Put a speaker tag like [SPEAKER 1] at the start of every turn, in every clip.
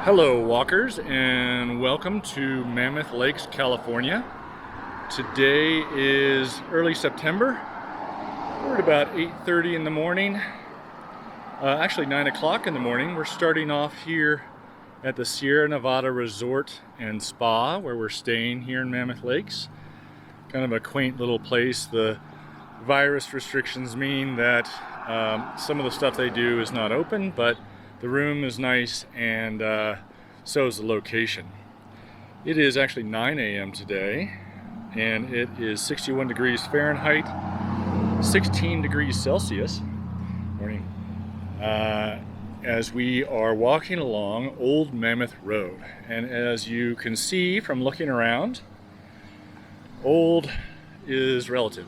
[SPEAKER 1] Hello walkers, and welcome to Mammoth Lakes, California. Today is early September. We're at about 8:30 in the morning, actually 9 o'clock in the morning. We're starting off here at the Sierra Nevada Resort and Spa, where we're staying here in Mammoth Lakes. Kind of a quaint little place. The virus restrictions mean that some of the stuff they do is not open, but the room is nice, and so is the location. It is actually 9 a.m. today, and it is 61 degrees Fahrenheit, 16 degrees Celsius. Morning. As we are walking along Old Mammoth Road, and as you can see from looking around, old is relative.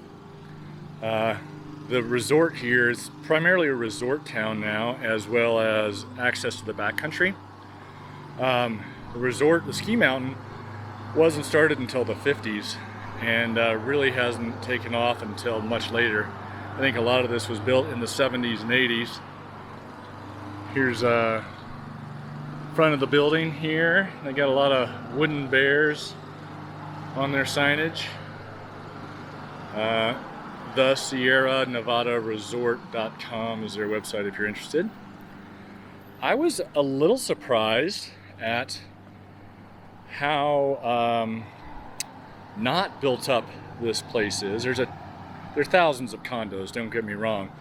[SPEAKER 1] The resort here is primarily a resort town now, as well as access to the backcountry. The ski mountain, wasn't started until the 50s and really hasn't taken off until much later. I think a lot of this was built in the 70s and 80s. Here's front of the building here. They got a lot of wooden bears on their signage. The Sierra Nevada Resort.com is their website if you're interested. I was a little surprised at how not built up this place is. There are thousands of condos, don't get me wrong,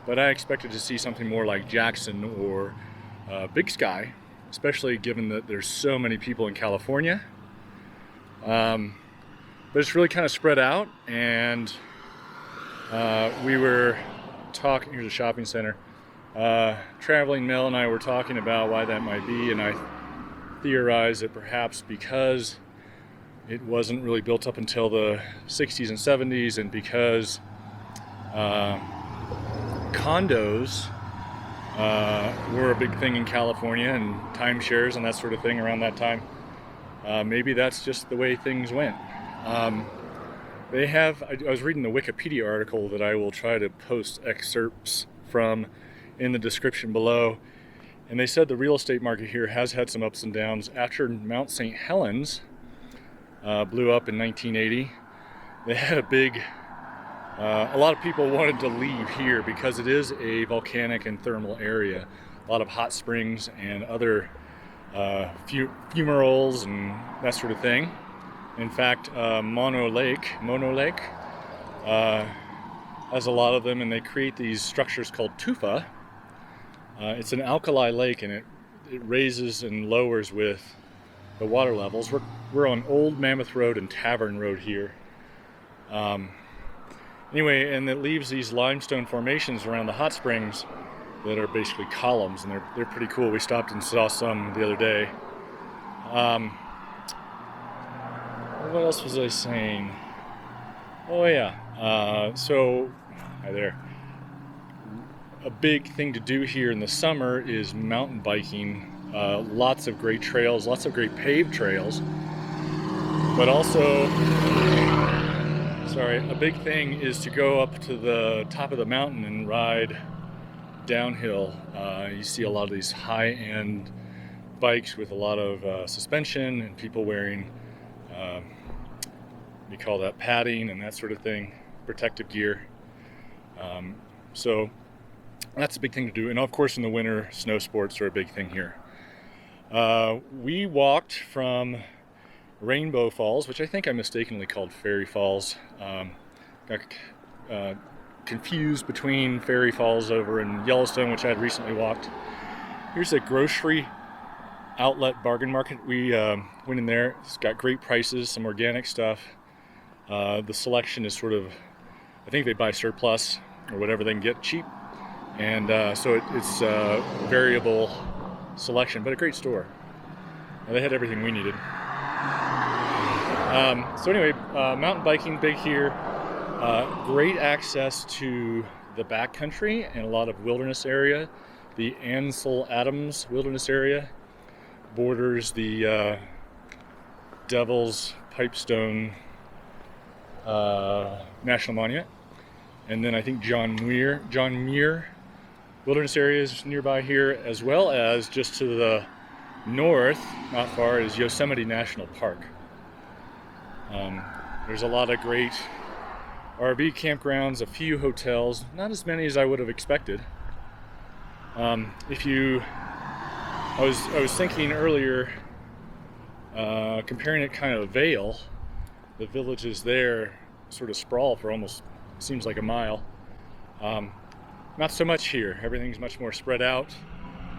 [SPEAKER 1] but I expected to see something more like Jackson or Big Sky, especially given that there's so many people in California. But it's really kind of spread out, and we were talking, here's a shopping center. Traveling Mel and I were talking about why that might be, and I theorized that perhaps because it wasn't really built up until the 60s and 70s, and because condos were a big thing in California, and timeshares and that sort of thing around that time. Maybe that's just the way things went. I was reading the Wikipedia article that I will try to post excerpts from in the description below, and they said the real estate market here has had some ups and downs. After Mount St. Helens blew up in 1980, they had a lot of people wanted to leave here because it is a volcanic and thermal area. A lot of hot springs and other fumaroles and that sort of thing. In fact, Mono Lake has a lot of them, and they create these structures called tufa. It's an alkali lake, and it raises and lowers with the water levels. We're on Old Mammoth Road and Tavern Road here. Anyway, and it leaves these limestone formations around the hot springs that are basically columns, and they're pretty cool. We stopped and saw some the other day. What else was I saying? Oh yeah, so hi there. A big thing to do here in the summer is mountain biking. Lots of great trails, lots of great paved trails, but also, a big thing is to go up to the top of the mountain and ride downhill. You see a lot of these high-end bikes with a lot of suspension and people wearing we call that padding and that sort of thing, protective gear. So that's a big thing to do. And of course in the winter, snow sports are a big thing here. We walked from Rainbow Falls, which I think I mistakenly called Fairy Falls. Got confused between Fairy Falls over in Yellowstone, which I had recently walked. Here's a grocery outlet bargain market. We went in there. It's got great prices, some organic stuff. The selection is sort of, I think they buy surplus or whatever they can get cheap, and so it's variable selection, but a great store. They had everything we needed. So anyway, mountain biking big here. Great access to the backcountry and a lot of wilderness area. The Ansel Adams Wilderness Area borders the Devil's Pipestone National Monument, and then I think John Muir Wilderness Area is nearby here, as well as just to the North, not far, is Yosemite National Park. There's a lot of great RV campgrounds, a few hotels, not as many as I would have expected. I was thinking earlier, comparing it kind of Vail, the villages there sort of sprawl for almost, seems like a mile. Not so much here. Everything's much more spread out,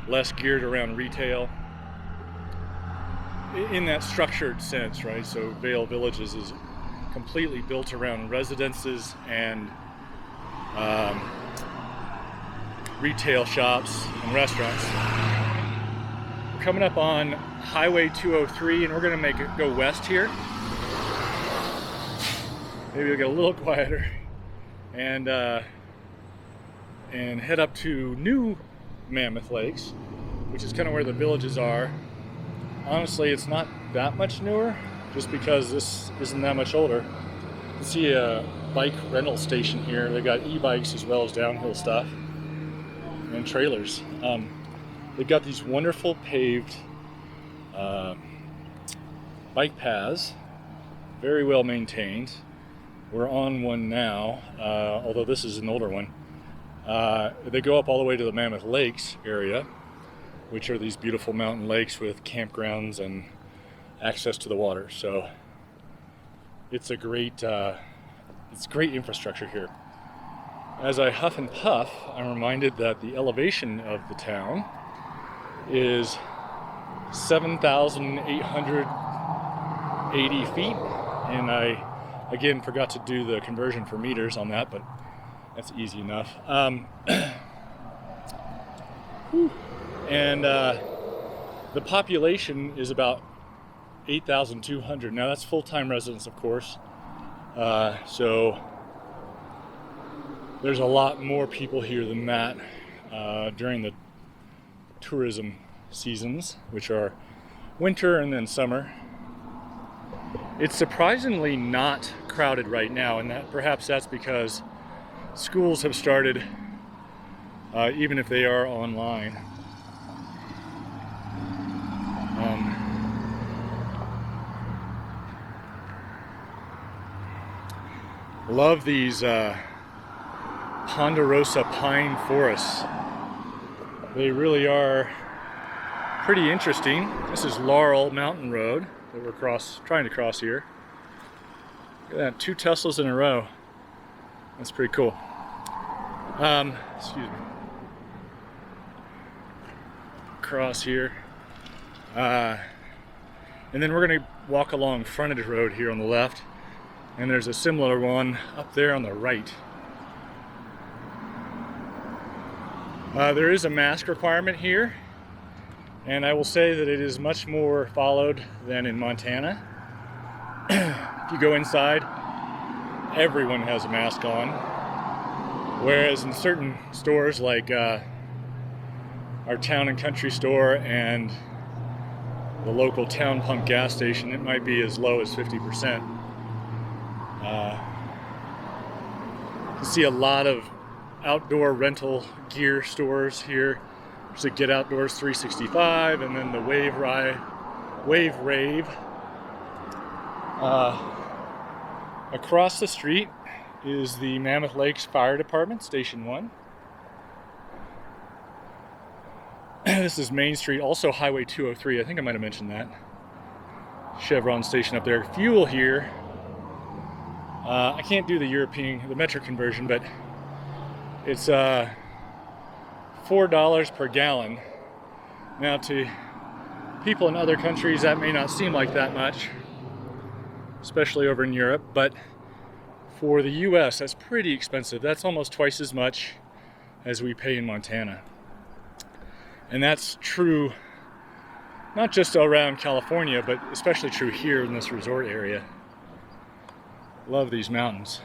[SPEAKER 1] less geared around retail in that structured sense, right? So Vail Villages is completely built around residences and retail shops and restaurants. We're coming up on Highway 203 and we're going to make it go west here. Maybe we'll get a little quieter and head up to New Mammoth Lakes, which is kind of where the villages are. Honestly, it's not that much newer, just because this isn't that much older. You can see a bike rental station here. They got e-bikes as well as downhill stuff and trailers. They've got these wonderful paved bike paths, very well maintained. We're on one now, although this is an older one. They go up all the way to the Mammoth Lakes area, which are these beautiful mountain lakes with campgrounds and access to the water. So it's a great infrastructure here. As I huff and puff, I'm reminded that the elevation of the town is 7,880 feet, and I again forgot to do the conversion for meters on that, but that's easy enough. And the population is about 8,200. Now that's full-time residents, of course. So there's a lot more people here than that during the tourism seasons, which are winter and then summer. It's surprisingly not crowded right now, and perhaps that's because schools have started, even if they are online. Love these Ponderosa pine forests. They really are pretty interesting. This is Laurel Mountain Road that we're trying to cross here. Look at that, 2 Teslas in a row. That's pretty cool. Excuse me. Cross here. And then we're going to walk along frontage road here on the left. And there's a similar one up there on the right. There is a mask requirement here, and I will say that it is much more followed than in Montana. If you go inside, everyone has a mask on, whereas in certain stores like our Town and Country store and the local Town Pump gas station, it might be as low as 50%. You see a lot of outdoor rental gear stores here. There's a Get Outdoors 365 and then the Wave Rave. Across the street is the Mammoth Lakes Fire Department, Station 1. This is Main Street, also Highway 203. I think I might have mentioned that. Chevron station up there. Fuel here. I can't do the metric conversion, but it's $4 per gallon. Now, to people in other countries, that may not seem like that much, especially over in Europe, but for the US, that's pretty expensive. That's almost twice as much as we pay in Montana. And that's true not just around California, but especially true here in this resort area. Love these mountains.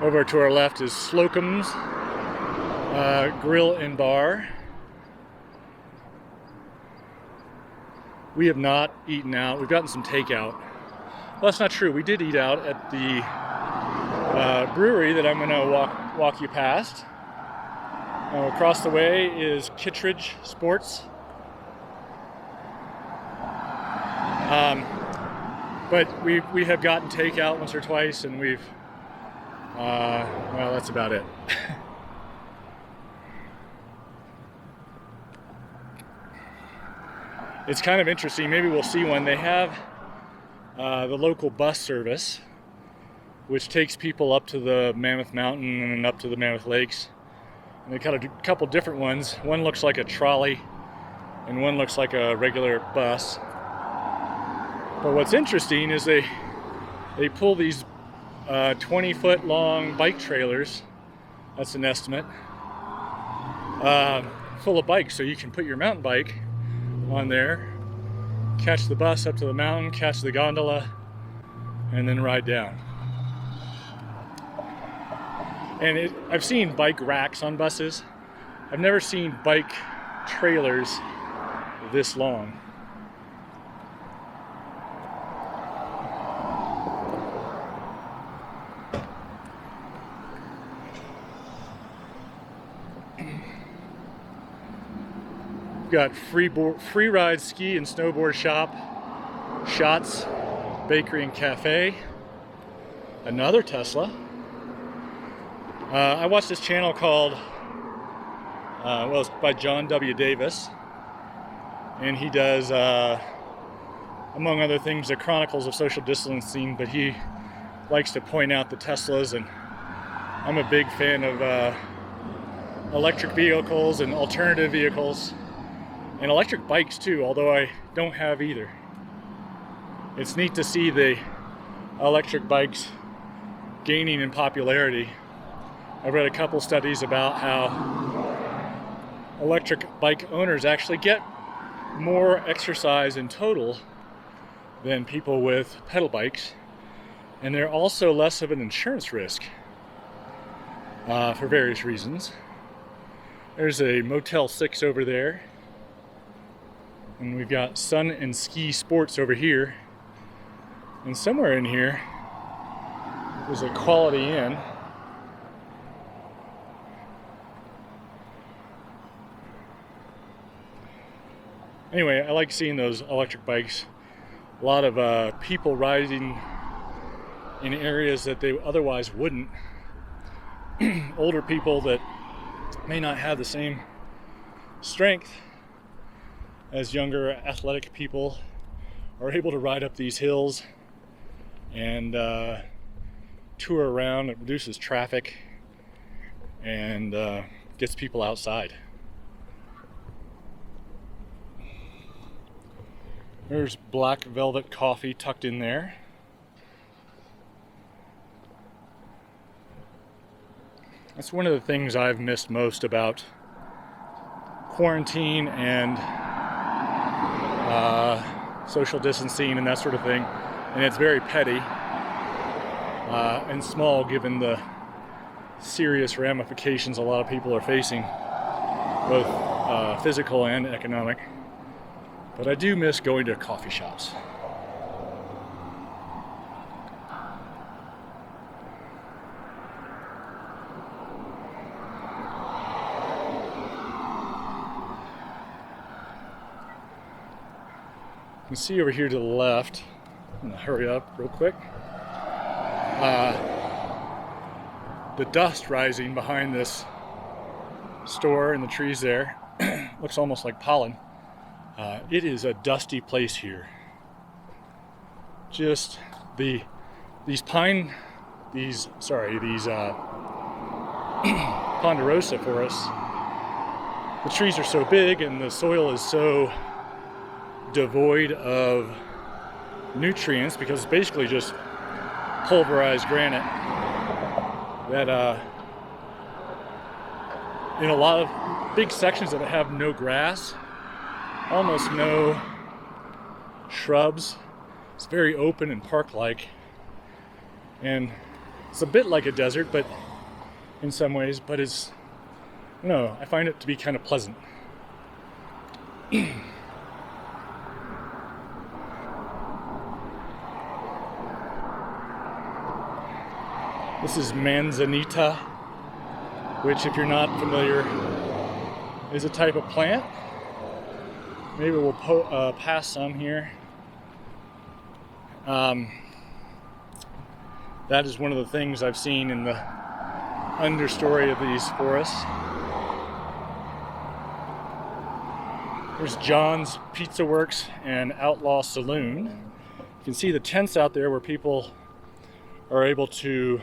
[SPEAKER 1] Over to our left is Slocum's Grill and Bar. We have not eaten out. We've gotten some takeout. Well, that's not true. We did eat out at the brewery that I'm going to walk you past. Across the way is Kittredge Sports. But we have gotten takeout once or twice, and we've, well, that's about it. It's kind of interesting. Maybe we'll see one. They have the local bus service, which takes people up to the Mammoth Mountain and up to the Mammoth Lakes. And they got a couple different ones. One looks like a trolley, and one looks like a regular bus. But what's interesting is they pull these 20-foot long bike trailers. That's an estimate. Full of bikes, so you can put your mountain bike on there, catch the bus up to the mountain, catch the gondola, and then ride down. And I've seen bike racks on buses. I've never seen bike trailers this long. Got free ride ski and snowboard shop, Shots Bakery and Cafe, another Tesla. I watched this channel called, well, it's by John W. Davis, and he does, among other things, the Chronicles of Social Distancing, but he likes to point out the Teslas, and I'm a big fan of electric vehicles and alternative vehicles. And electric bikes too, although I don't have either. It's neat to see the electric bikes gaining in popularity. I've read a couple studies about how electric bike owners actually get more exercise in total than people with pedal bikes. And they're also less of an insurance risk for various reasons. There's a Motel 6 over there. And we've got Sun and Ski Sports over here. And somewhere in here is a Quality Inn. Anyway, I like seeing those electric bikes. A lot of people riding in areas that they otherwise wouldn't. Older people that may not have the same strength as younger athletic people are able to ride up these hills and tour around. It reduces traffic and gets people outside. There's Black Velvet Coffee tucked in there. That's one of the things I've missed most about quarantine and social distancing and that sort of thing. And it's very petty and small given the serious ramifications a lot of people are facing, both physical and economic. But I do miss going to coffee shops. You can see over here to the left, I'm gonna hurry up real quick, the dust rising behind this store and the trees there looks almost like pollen. It is a dusty place here. Just these Ponderosa forests. The trees are so big and the soil is so devoid of nutrients because it's basically just pulverized granite that in a lot of big sections that have no grass, almost no shrubs. It's very open and park-like, and it's a bit like a desert, but in some ways, but it's, I find it to be kind of pleasant. This is Manzanita, which, if you're not familiar, is a type of plant. Maybe we'll pass some here. That is one of the things I've seen in the understory of these forests. There's John's Pizza Works and Outlaw Saloon. You can see the tents out there where people are able to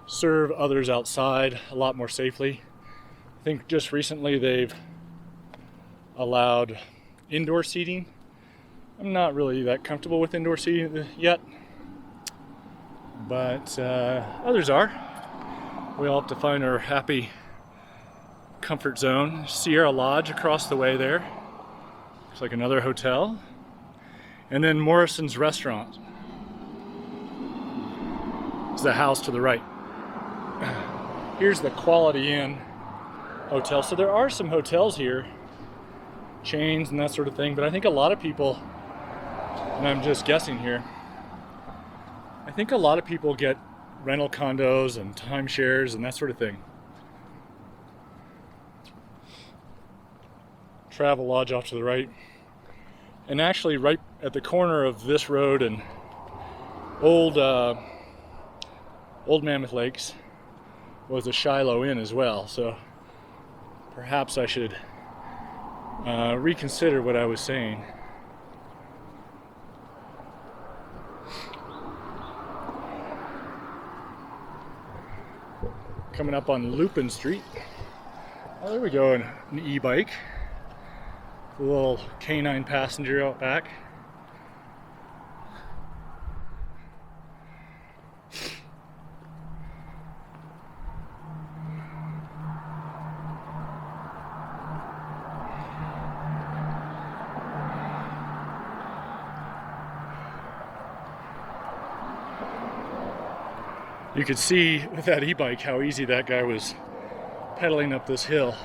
[SPEAKER 1] serve others outside a lot more safely. I think just recently they've allowed indoor seating. I'm not really that comfortable with indoor seating yet, but others are. We all have to find our happy comfort zone. Sierra Lodge across the way there. Looks like another hotel. And then Morrison's Restaurant. It's the house to the right. Here's the Quality Inn hotel. So there are some hotels here, chains and that sort of thing, but I think a lot of people, and I'm just guessing here, I think a lot of people get rental condos and timeshares and that sort of thing. Travel Lodge off to the right. And actually right at the corner of this road and Old Mammoth Lakes was a Shiloh Inn as well, so perhaps I should reconsider what I was saying. Coming up on Lupin Street. Oh, there we go, an e-bike. A little canine passenger out back. You could see with that e-bike how easy that guy was pedaling up this hill.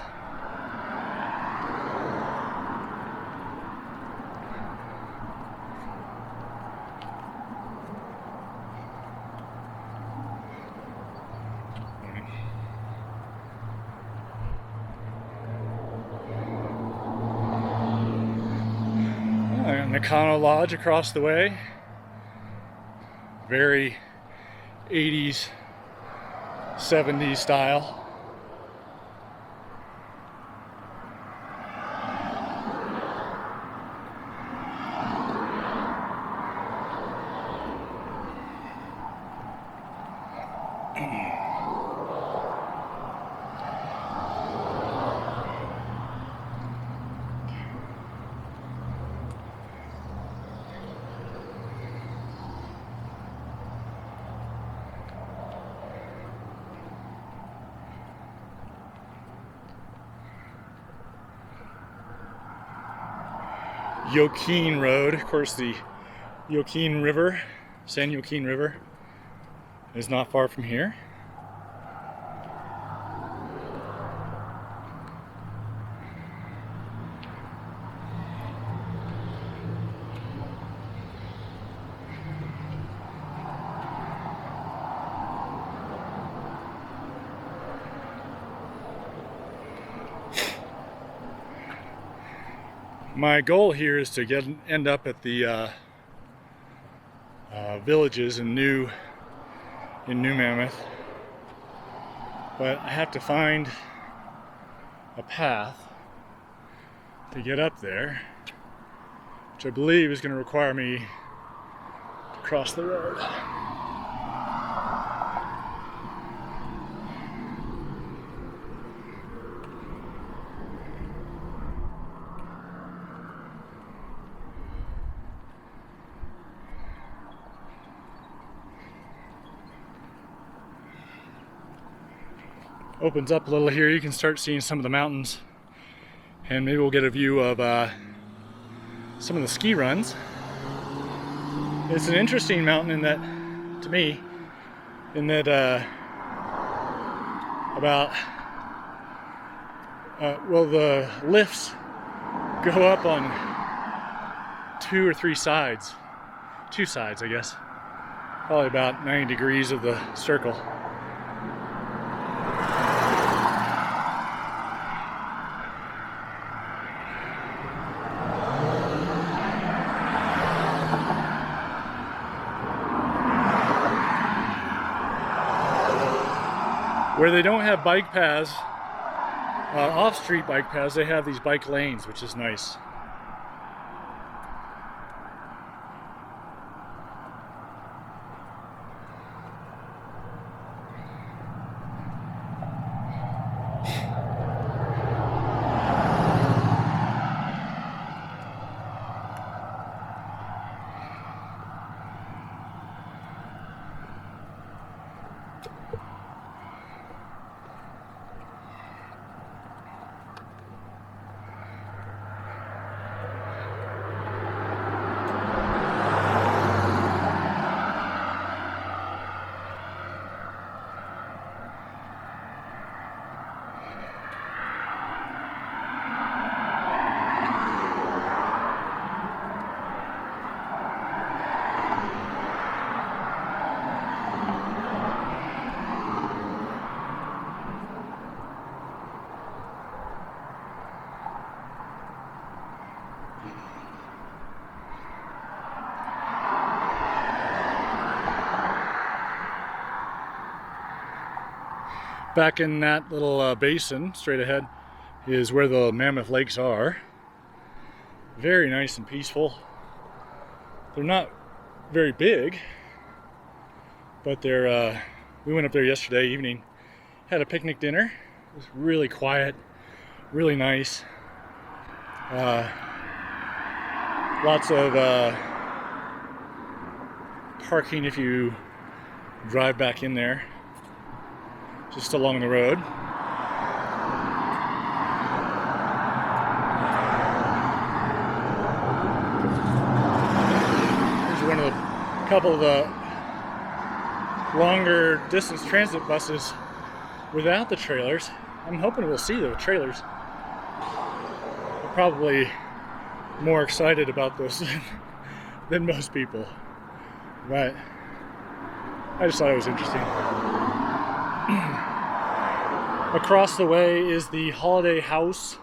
[SPEAKER 1] Nakano Lodge across the way. Very 80s, 70s style. Joaquin Road, of course the Joaquin River, San Joaquin River, is not far from here. My goal here is to end up at the villages in New Mammoth, but I have to find a path to get up there, which I believe is going to require me to cross the road. Opens up a little here, you can start seeing some of the mountains, and maybe we'll get a view of some of the ski runs. It's an interesting mountain in that, to me, in that the lifts go up on two sides, I guess, probably about 90 degrees of the circle. Where they don't have bike paths, off-street bike paths, they have these bike lanes, which is nice. Back in that little basin, straight ahead, is where the Mammoth Lakes are. Very nice and peaceful. They're not very big, but they're, we went up there yesterday evening, had a picnic dinner. It was really quiet, really nice. Lots of parking if you drive back in there, just along the road. Here's one of the couple of the longer distance transit buses without the trailers. I'm hoping we'll see the trailers. I'm probably more excited about this than most people, but I just thought it was interesting. Across the way is the Holiday House,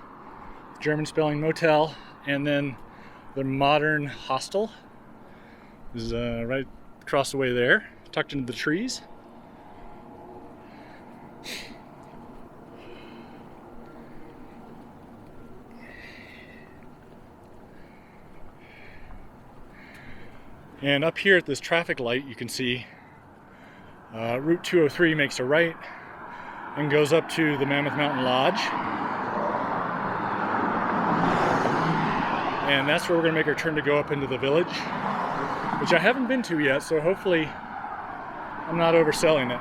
[SPEAKER 1] German spelling motel, and then the Modern Hostel is right across the way there, tucked into the trees. And up here at this traffic light, you can see Route 203 makes a right and goes up to the Mammoth Mountain Lodge. And that's where we're going to make our turn to go up into the village, which I haven't been to yet, so hopefully I'm not overselling it.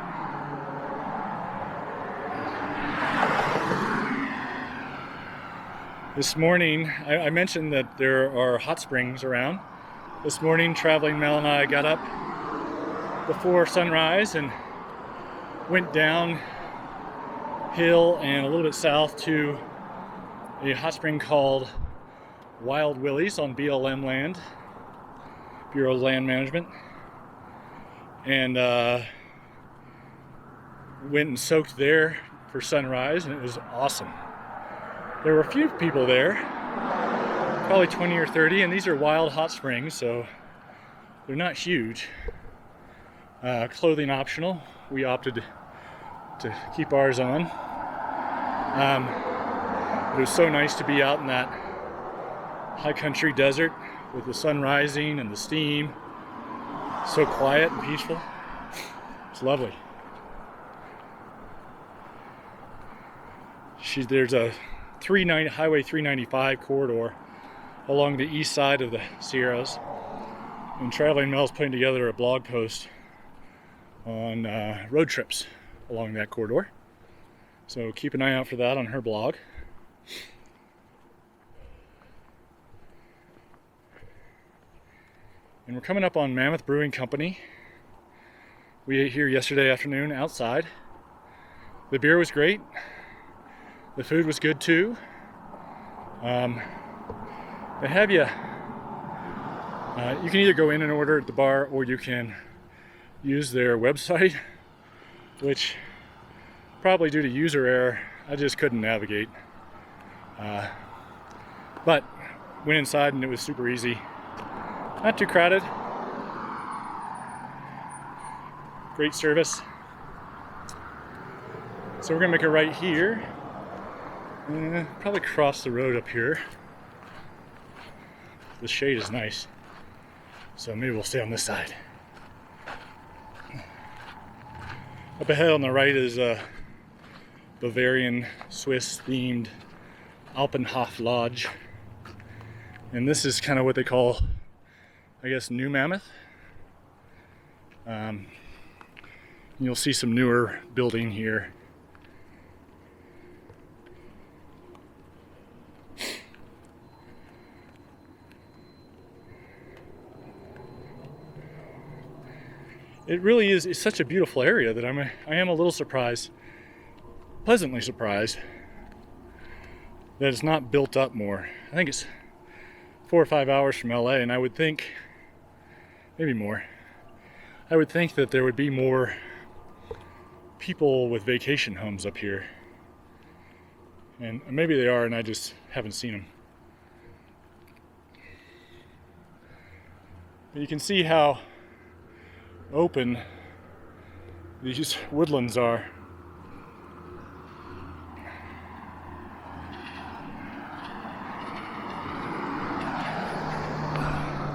[SPEAKER 1] This morning, I mentioned that there are hot springs around. This morning, traveling Mel and I got up before sunrise and went down hill and a little bit south to a hot spring called Wild Willie's on BLM land, Bureau of Land Management, and went and soaked there for sunrise, and it was awesome. There were a few people there, probably 20 or 30, and these are wild hot springs, so they're not huge. Clothing optional. We opted to keep ours on. It was so nice to be out in that high country desert with the sun rising and the steam. So quiet and peaceful. It's lovely. There's a Highway 395 corridor along the east side of the Sierras, and Traveling Mel's putting together a blog post on road trips along that corridor, so keep an eye out for that on her blog. And we're coming up on Mammoth Brewing Company. We ate here yesterday afternoon outside. The beer was great. The food was good too. They have you can either go in and order at the bar, or you can use their website, which probably due to user error, I just couldn't navigate. But went inside and it was super easy. Not too crowded. Great service. So we're gonna make a right here. Probably cross the road up here. The shade is nice, so maybe we'll stay on this side. Up ahead on the right is a Bavarian Swiss themed Alpenhoff Lodge, and this is kind of what they call, I guess, New Mammoth. You'll see some newer building here. It really is, it's such a beautiful area that I am a little surprised, pleasantly surprised, that it's not built up more. I think it's 4 or 5 hours from LA, and I would think, maybe more, I would think that there would be more people with vacation homes up here. And maybe they are, and I just haven't seen them. But you can see how open these woodlands are.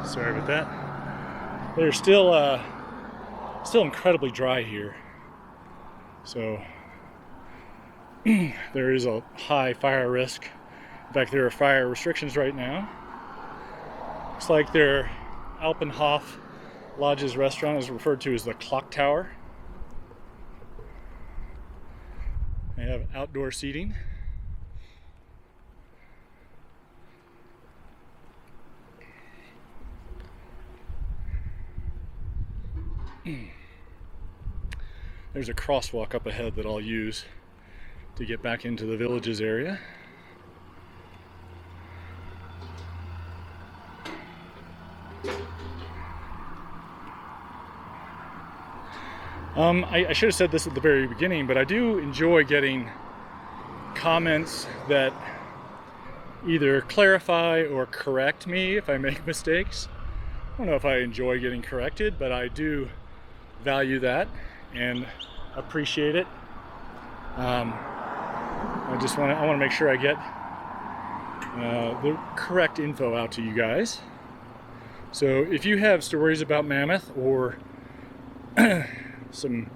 [SPEAKER 1] Sorry about that. They're still incredibly dry here. So there is a high fire risk. In fact, there are fire restrictions right now. Looks like their Alpenhoff Lodge's restaurant is referred to as the Clock Tower. They have outdoor seating. There's a crosswalk up ahead that I'll use to get back into the Villages area. I should have said this at the very beginning, but I do enjoy getting comments that either clarify or correct me if I make mistakes. I don't know if I enjoy getting corrected, but I do value that and appreciate it. I want to make sure I get the correct info out to you guys. So if you have stories about Mammoth or some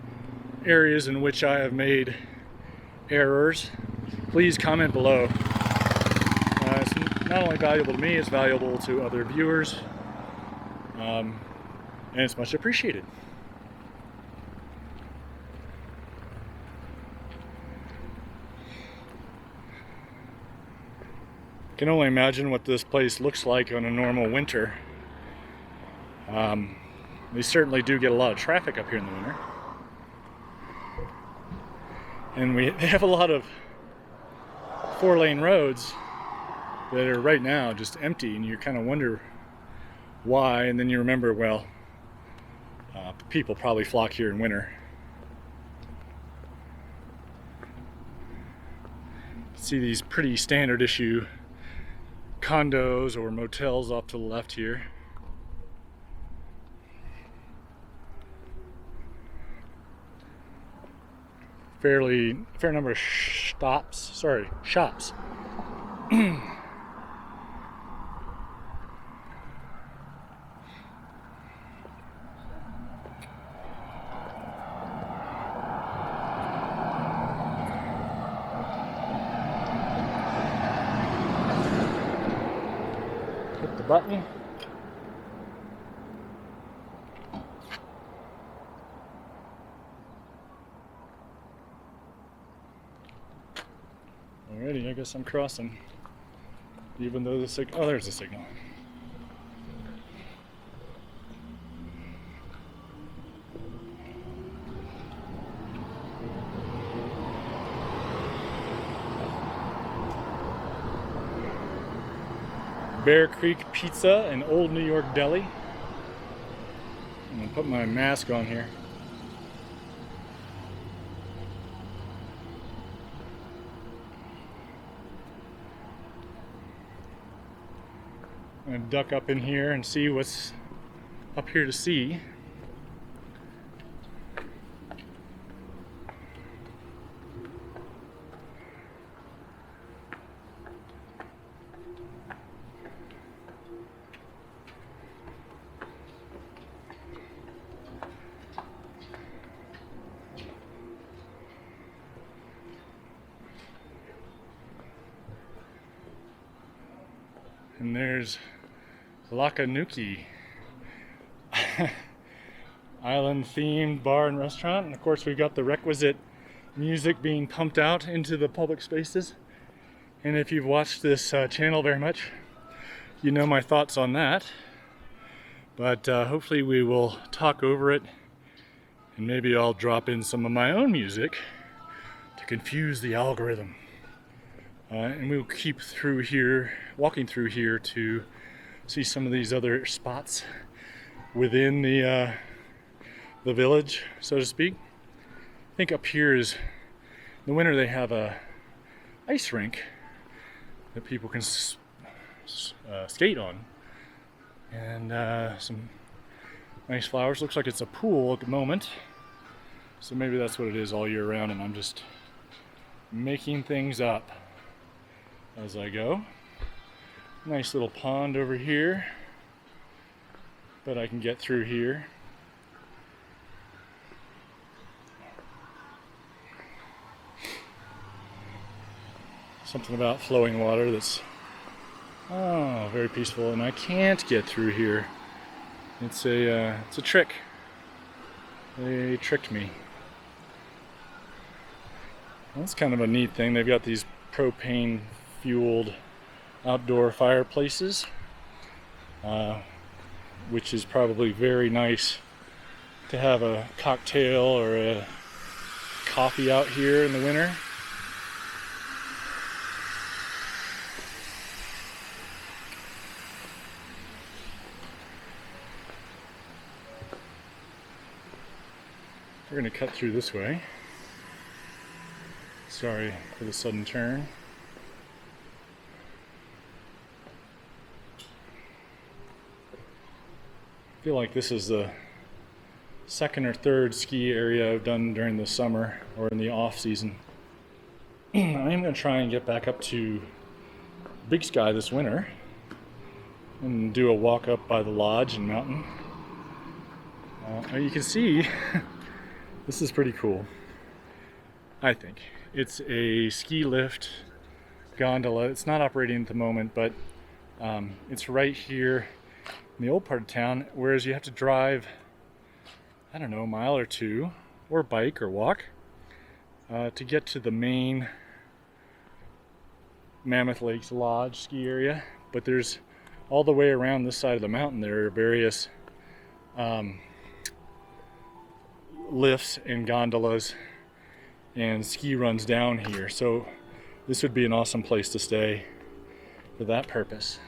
[SPEAKER 1] areas in which I have made errors, please comment below. It's not only valuable to me, it's valuable to other viewers, and it's much appreciated. I can only imagine what this place looks like on a normal winter. They certainly do get a lot of traffic up here in the winter. And they have a lot of 4-lane roads that are right now just empty, and you kind of wonder why, and then you remember, well, people probably flock here in winter. See these pretty standard issue condos or motels off to the left here. Fair number of shops. Hit the button. Alrighty, I guess I'm crossing. Even though the signal, oh, there's the signal. Bear Creek Pizza and Old New York Deli. I'm gonna put my mask on here. I'm gonna duck up in here and see what's up here to see. And there's Lakanuki, island-themed bar and restaurant. And of course, we've got the requisite music being pumped out into the public spaces. And if you've watched this channel very much, you know my thoughts on that. But hopefully we will talk over it, and maybe I'll drop in some of my own music to confuse the algorithm. And we'll keep through here, walking through here to see some of these other spots within the village, so to speak. I think up here is, in the winter they have a ice rink that people can skate on, and some nice flowers. Looks like it's a pool at the moment, so maybe that's what it is all year round, and I'm just making things up as I go. Nice little pond over here, but I can get through here. Something about flowing water that's very peaceful, and I can't get through here. It's a trick. They tricked me. That's kind of a neat thing. They've got these propane fueled outdoor fireplaces, which is probably very nice to have a cocktail or a coffee out here in the winter. We're going to cut through this way. Sorry for the sudden turn. I feel like this is the second or third ski area I've done during the summer or in the off season. I'm going to try and get back up to Big Sky this winter and do a walk up by the lodge and mountain. You can see this is pretty cool, I think. It's a ski lift gondola. It's not operating at the moment, but it's right here in the old part of town, whereas you have to drive, I don't know, a mile or two, or bike or walk, to get to the main Mammoth Lakes Lodge ski area. But there's, all the way around this side of the mountain, there are various lifts and gondolas and ski runs down here, so this would be an awesome place to stay for that purpose.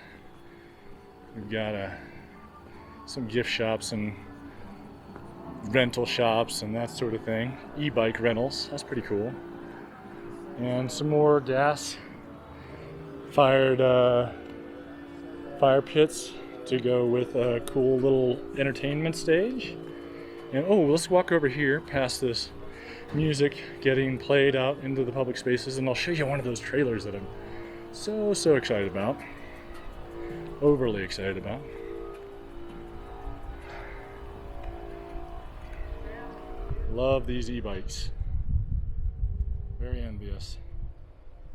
[SPEAKER 1] We've got some gift shops and rental shops and that sort of thing. E-bike rentals, that's pretty cool. And some more gas fired fire pits to go with a cool little entertainment stage. And let's walk over here past this music getting played out into the public spaces, and I'll show you one of those trailers that I'm so excited about. Overly excited about. Love these e-bikes. Very envious.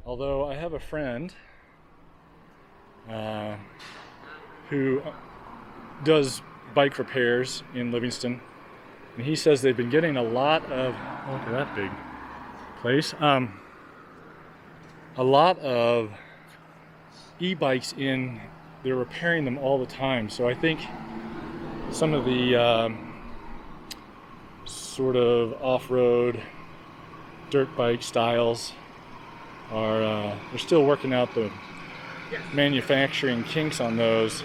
[SPEAKER 1] Although I have a friend who does bike repairs in Livingston. And he says they've been getting a lot of, look at that big place, a lot of e-bikes in, they're repairing them all the time. So I think some of the sort of off-road dirt bike styles are, they're still working out the manufacturing kinks on those.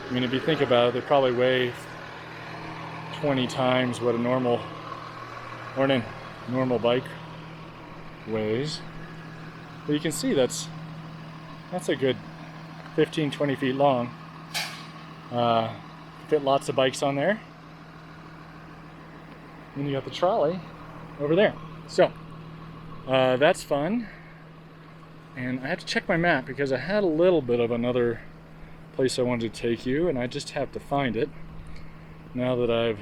[SPEAKER 1] I mean, if you think about it, they probably weigh 20 times what a normal bike weighs. But you can see that's a good 15-20 feet long. Fit lots of bikes on there. And you got the trolley over there. So that's fun. And I have to check my map because I had a little bit of another place I wanted to take you, and I just have to find it now that I've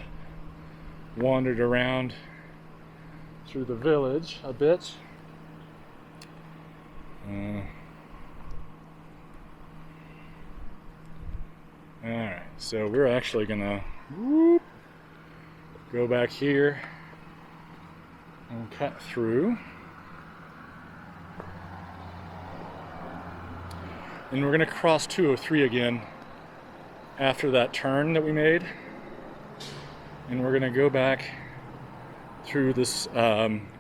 [SPEAKER 1] wandered around through the village a bit. So we're actually gonna go back here and cut through. And we're gonna cross 203 again after that turn that we made. And we're gonna go back through this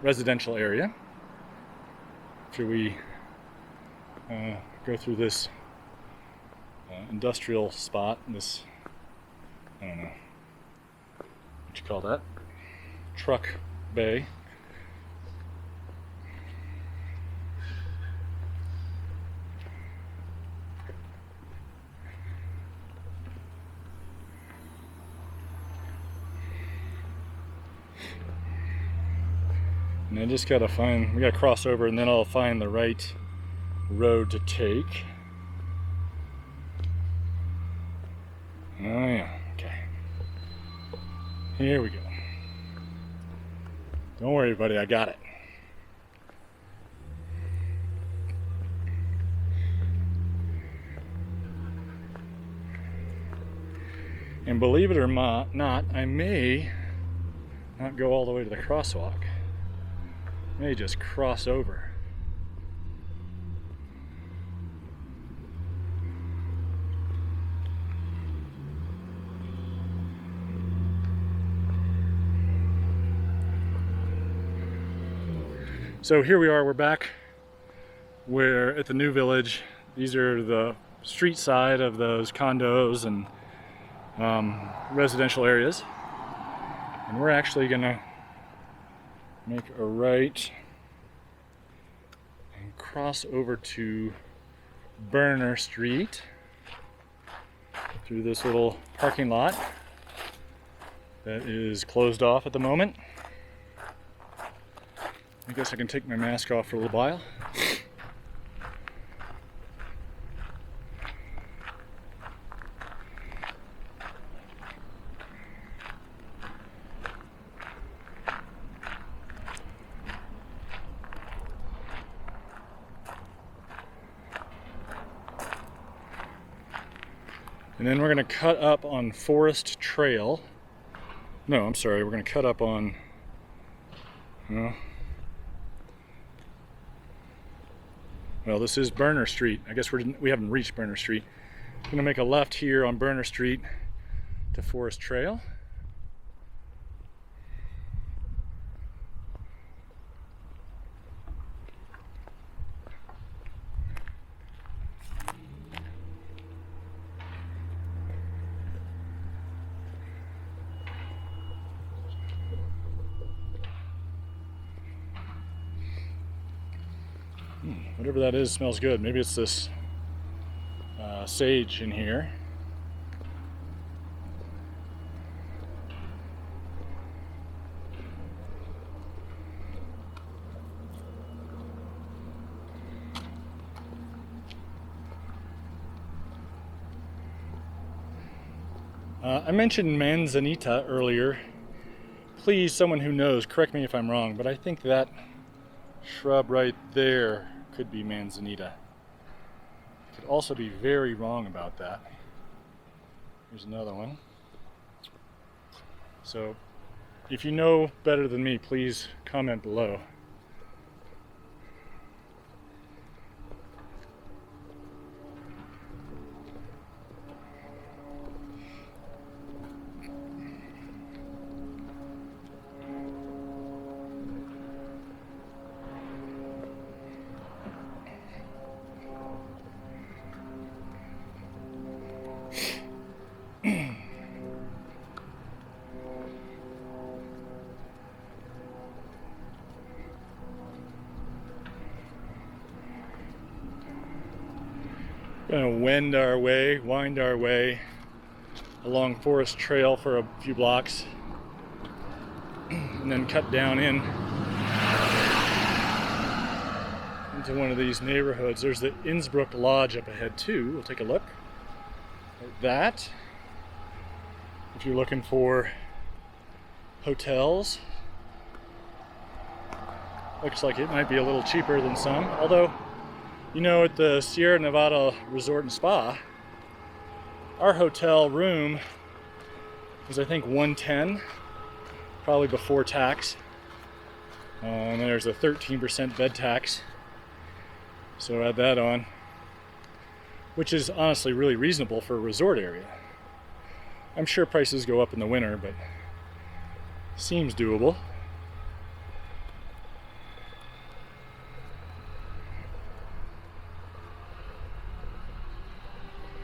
[SPEAKER 1] residential area after we go through this industrial spot, this, I don't know what you call that, truck bay. And I just gotta find, we gotta cross over and then I'll find the right road to take. Oh yeah, okay. Here we go. Don't worry, buddy, I got it. And believe it or not, I may not go all the way to the crosswalk. I may just cross over. So here we are, we're back. We're at the new village. These are the street side of those condos and residential areas. And we're actually gonna make a right and cross over to Burner Street through this little parking lot that is closed off at the moment. I guess I can take my mask off for a little while. And then we're going to cut up on Forest Trail. No, I'm sorry, we're going to cut up on... Well, this is Burner Street. I guess we haven't reached Burner Street. I'm gonna make a left here on Burner Street to Forest Trail. Whatever that is smells good. Maybe it's this sage in here. I mentioned manzanita earlier. Please, someone who knows, correct me if I'm wrong, but I think that shrub right there could be manzanita. Could also be very wrong about that. Here's another one. So, if you know better than me, please comment below. Gonna wind our way along Forest Trail for a few blocks and then cut down into one of these neighborhoods. There's the Innsbruck Lodge up ahead too. We'll take a look at that. If you're looking for hotels, looks like it might be a little cheaper than some, although you know, at the Sierra Nevada Resort and Spa, Our hotel room was, I think, $110, probably before tax. And there's a 13% bed tax, so add that on, which is honestly really reasonable for a resort area. I'm sure prices go up in the winter, but seems doable.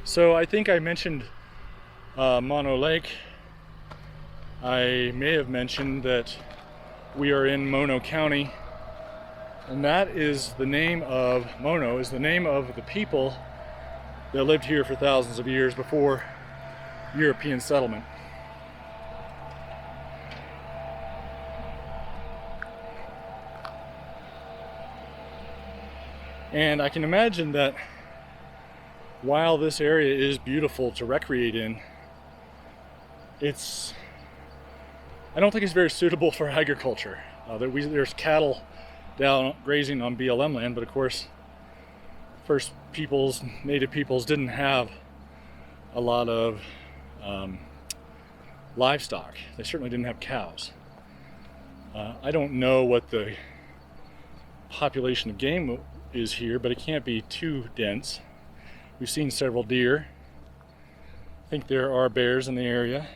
[SPEAKER 1] So I think I mentioned Mono Lake. I may have mentioned that we are in Mono County, and that is the name of, Mono is the name of the people that lived here for thousands of years before European settlement. And I can imagine that while this area is beautiful to recreate in, I don't think it's very suitable for agriculture. There's cattle down grazing on BLM land, but of course, native peoples didn't have a lot of livestock. They certainly didn't have cows. I don't know what the population of game is here, but it can't be too dense. We've seen several deer. I think there are bears in the area.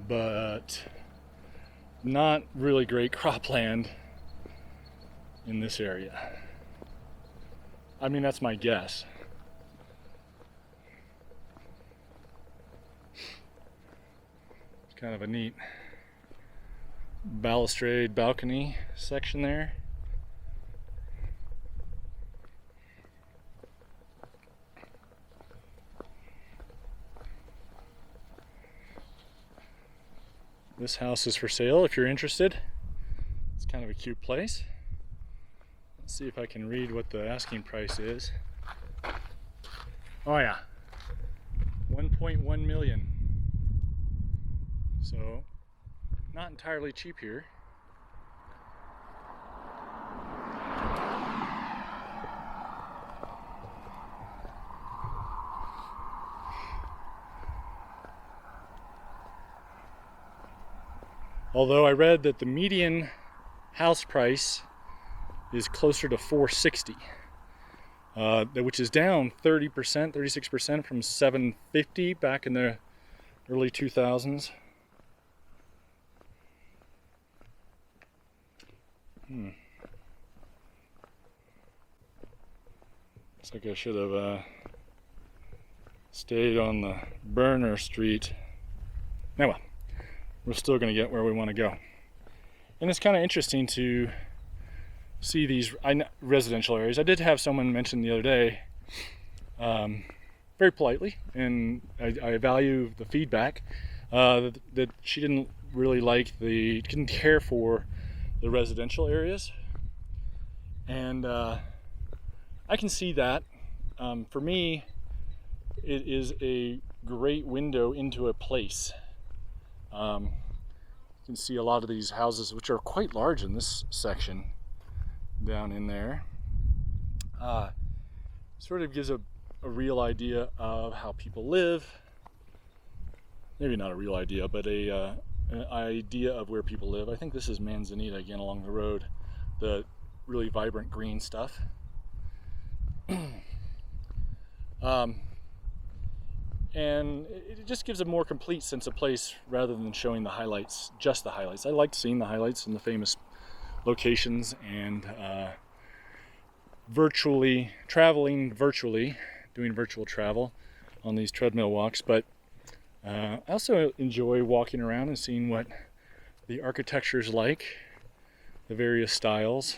[SPEAKER 1] But not really great cropland in this area. I mean, that's my guess. It's kind of a neat balustrade balcony section there. This house is for sale if you're interested. It's kind of a cute place. Let's see if I can read what the asking price is. Oh yeah, 1.1 million. So, not entirely cheap here. Although I read that the median house price is closer to $460, which is down 30%, 36% from $750 back in the early 2000s. Looks like I should have stayed on the burner street. Now, well, we're still going to get where we want to go. And it's kind of interesting to see these residential areas. I did have someone mention the other day, very politely, and I value the feedback, that she didn't really didn't care for the residential areas. And I can see that. For me, it is a great window into a place. You can see a lot of these houses, which are quite large in this section down in there. Sort of gives a real idea of how people live. Maybe not a real idea, but an idea of where people live. I think this is Manzanita again along the road, the really vibrant green stuff. And it just gives a more complete sense of place rather than showing the highlights, just the highlights. I liked seeing the highlights and the famous locations, and traveling virtually, doing virtual travel on these treadmill walks. But I also enjoy walking around and seeing what the architecture is like, the various styles.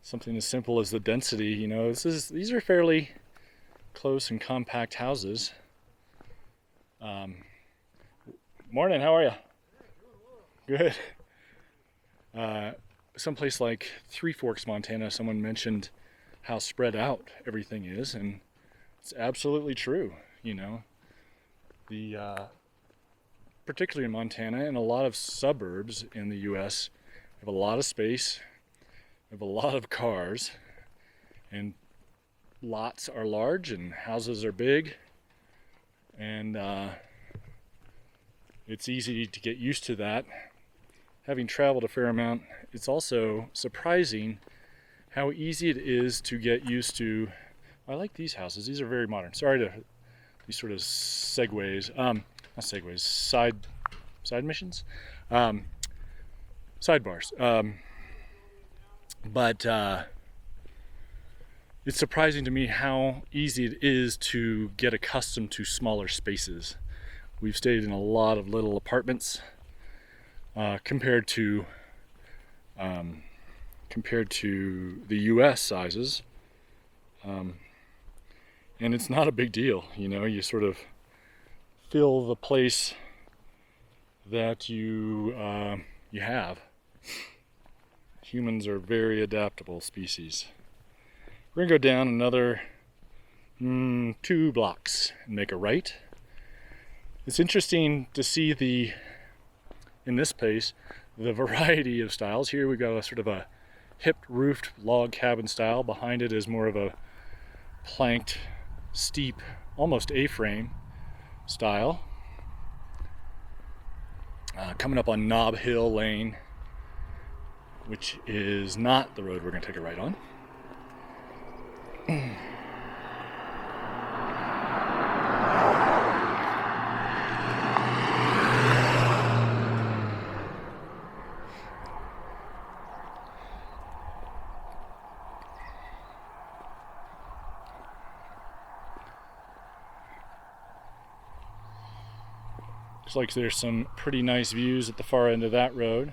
[SPEAKER 1] Something as simple as the density, these are fairly close and compact houses. Morning, how are you? Good. Someplace like Three Forks, Montana, someone mentioned how spread out everything is, and it's absolutely true. Particularly in Montana and a lot of suburbs in the U.S., have a lot of space, we have a lot of cars, and lots are large and houses are big, and it's easy to get used to that. Having traveled a fair amount, it's also surprising how easy it is to get used to. I like these houses. These are very modern. Sorry to these sort of segues, not segues, side missions, sidebars. But it's surprising to me how easy it is to get accustomed to smaller spaces. We've stayed in a lot of little apartments compared to the U.S. sizes, and it's not a big deal. You know, you sort of fill the place that you have. Humans are very adaptable species. We're gonna go down another 2 blocks and make a right. It's interesting to see in this place, the variety of styles. Here we got a sort of a hipped roofed log cabin style. Behind it is more of a planked, steep, almost A-frame style. Coming up on Knob Hill Lane, which is not the road we're gonna take a right on. Looks like there's some pretty nice views at the far end of that road.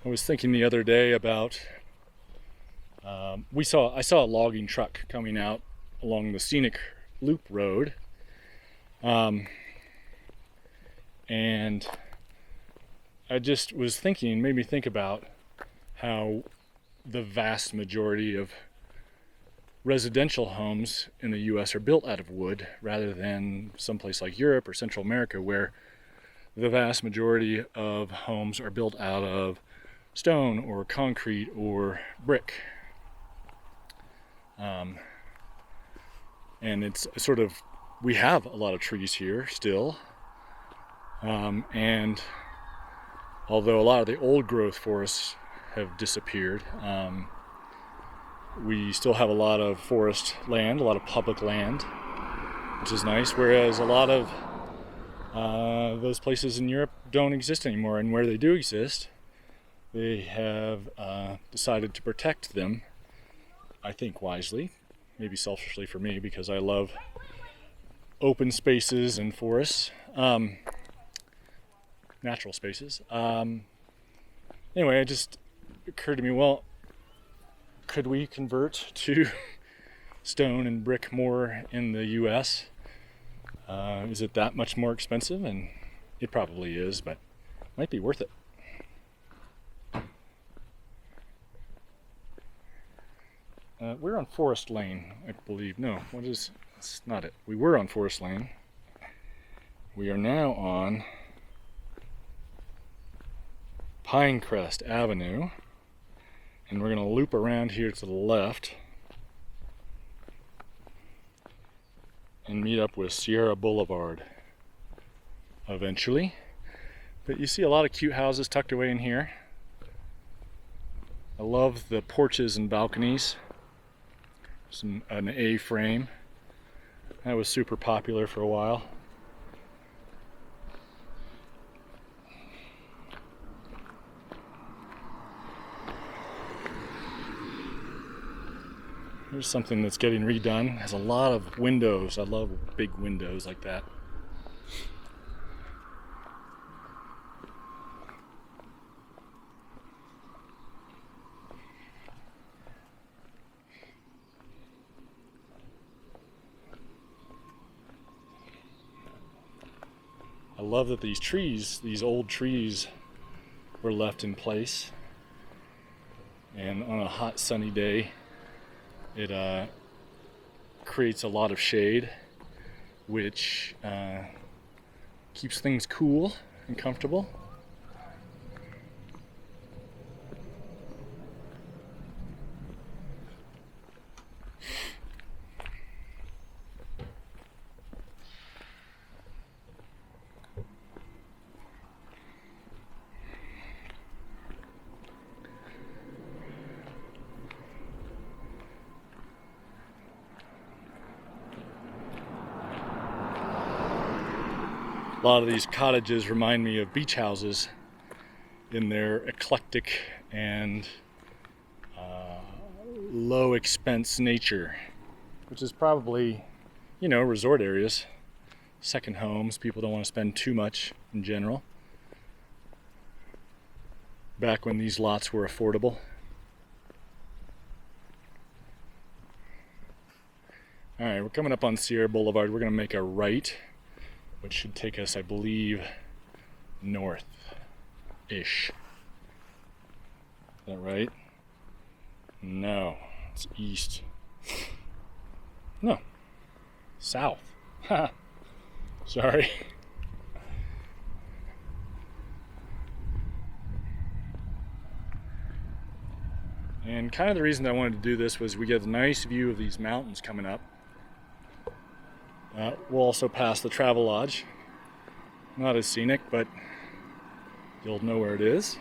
[SPEAKER 1] I was thinking the other day about I saw a logging truck coming out along the scenic loop road, and I just was thinking, made me think about how the vast majority of residential homes in the US are built out of wood rather than someplace like Europe or Central America, where the vast majority of homes are built out of stone or concrete or brick. And it's sort of, we have a lot of trees here still, and although a lot of the old growth forests have disappeared, we still have a lot of forest land, a lot of public land, which is nice, whereas a lot of those places in Europe don't exist anymore, and where they do exist, they have decided to protect them, I think wisely, maybe selfishly for me, because I love open spaces and forests, natural spaces. Anyway, it just occurred to me, well, could we convert to stone and brick more in the US? Is it that much more expensive? And it probably is, but it might be worth it. We're on Forest Lane, I believe. No, that's not it. We were on Forest Lane. We are now on Pinecrest Avenue, and we're going to loop around here to the left and meet up with Sierra Boulevard eventually. But you see a lot of cute houses tucked away in here. I love the porches and balconies. An A-frame. That was super popular for a while. Here's something that's getting redone. It has a lot of windows. I love big windows like that. I love that these old trees were left in place, and on a hot sunny day it creates a lot of shade, which Keeps things cool and comfortable. A lot of these cottages remind me of beach houses in their eclectic and low expense nature, which is probably, you know, resort areas, second homes. People don't want to spend too much in general. Back when these lots were affordable. All right, we're coming up on Sierra Boulevard. We're going to make a right, which should take us, I believe, north-ish. Is that right? No, it's east. No, south. Sorry. And kind of the reason I wanted to do this was we get a nice view of these mountains coming up. We'll also pass the Travel Lodge. Not as scenic, but you'll know where it is.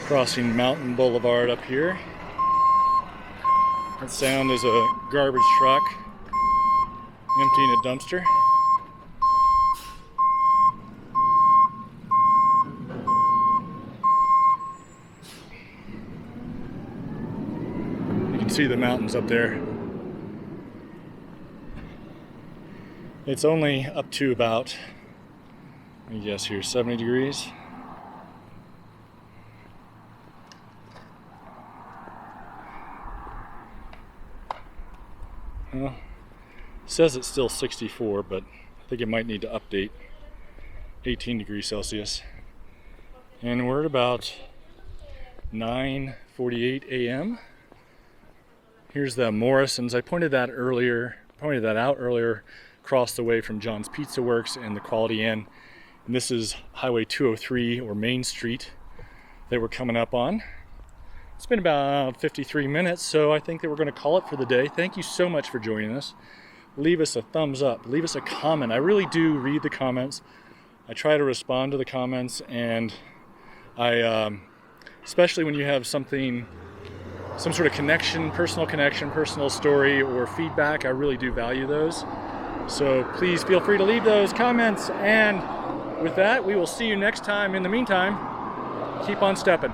[SPEAKER 1] Crossing Mountain Boulevard up here. That sound is a garbage truck emptying a dumpster. You can see the mountains up there. It's only up to about, let me guess here, 70 degrees. Well, it says it's still 64, but I think it might need to update. 18 degrees Celsius. And we're at about 9:48 a.m. Here's the Morrisons. I pointed that out earlier, across the way from John's Pizza Works and the Quality Inn. And this is Highway 203, or Main Street, that we're coming up on. It's been about 53 minutes, so I think that we're going to call it for the day. Thank you so much for joining us. Leave us a thumbs up. Leave us a comment. I really do read the comments. I try to respond to the comments, and I, especially when you have some sort of connection, personal story, or feedback, I really do value those. So please feel free to leave those comments. And with that, we will see you next time. In the meantime, keep on stepping.